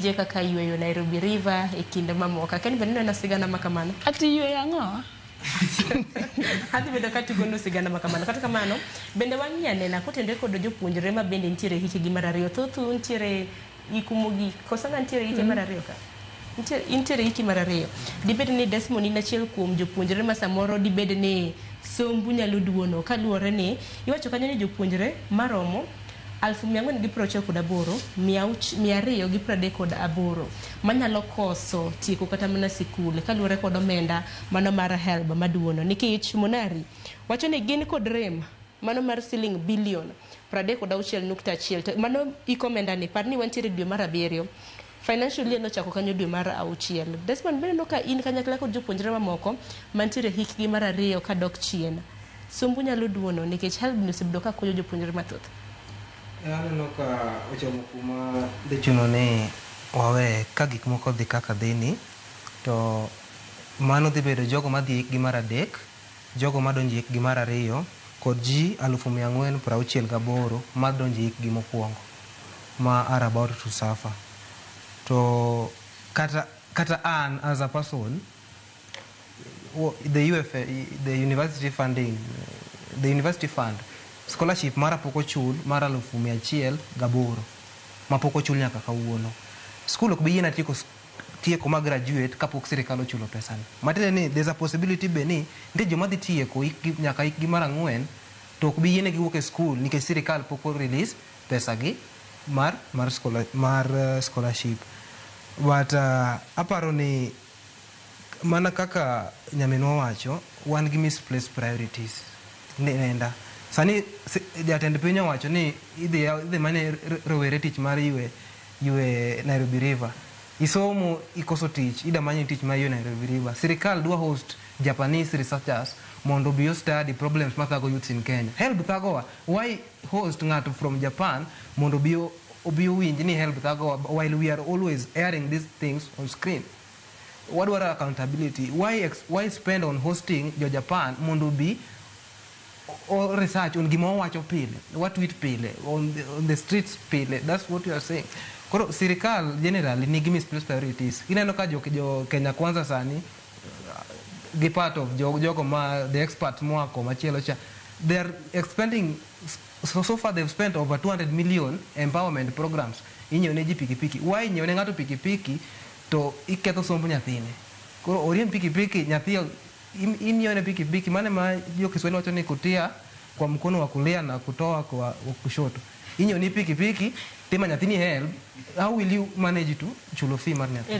Je kaka yweyo Nairobi River e kinde mamoko kani bende na sigana makamano ati yweyo ang'o hadi bedo kati gono sigana makamano kata kamano bende wang'iya nena kotende kod jopuonjre ma bende ntiere hikgi mar ariyo thoth ntiere ikumogi kosanga ntiere hike mar ariyo ka ntiere hiki mar ariyo dibed ni Desmond in achiel kuom jopuonjre ma samoro dibed ni sombu nyalo duono kaluwore ni iwacho kanyo ni jopuonjre maromo 1498 238 manyalo koso tieko kata mana sikul kaluwore kod omenda mano mar HELB maduono nikech Monari wacho ni gin kod rem mano mar siling bilion 36.1 mano iko omenda ni par ni wantiere dwe mar 7 financially no chako kanyo dwe mar 6 Desmond bende no ka in kanyakla kod jopuonjre mamoko mantiere hikgi mar 2 ka dok chien sombu nyalo duono nikech HELB nosebedo ka konyo jopuonjre mathoth. Aneno ka ochomo kuma dhi chuno ni wawe ka gik moko dhi kaka dhini to mano dhi bedo jogo madhi hikgi mar 3 jogo madonjo hikgi mar 2 kod ji 1468 madonjo hikgi mokwongo ma are about to suffer to kata an as a person the UFA the university funding the university fund scholarship mara poko chul mara 1,108 mapoko chul nyaka kawuono school ok biyena tieko ma graduate kapok sirikal ochulo pesa ni matene ni there's a possibility be ni nde joma dhi tieko nyaka hikgi mar 4 to ok biyene giwuok e school nikech sirikal poko release pesa gi mar scholarship but aparo ni mana kaka nyaminwa wacho wan gi misplaced priorities nenda sani jatend piny owacho ni idhi mane rowere tich mar ywe Nairobi River isomo ikoso tich ida manye tich mar ywe Nairobi River sirikal dwa host Japanese researchers mondo bi study problems mathago youths in Kenya HELB thagowa why host ng'ato from Japan mondo bi winj ni HELB thagowa while we are always airing these things on screen what were accountability why spend on hosting your Japan mondo bi or research on gima wacho pile what tweet pile on the streets pile that's what you are saying koro sirikal generally nigi misplaced priorities ineno ka jo Kenya Kwanza sani gi part of jogo ma the experts mwako machielo cha they are expending so far they've spent over 200 million empowerment programs inyone ji pikipiki why inyone ngato pikipiki to iketho sombo nyathine koro oriem pikipiki nyathi inyone pikipiki maana ma hiyo Kiswahili wacho ni kutia kwa mkono wa kulia na kutoa kwa kushoto inyone pikipiki tema nyathini HELB how will you manage to chulo fee mar nyathi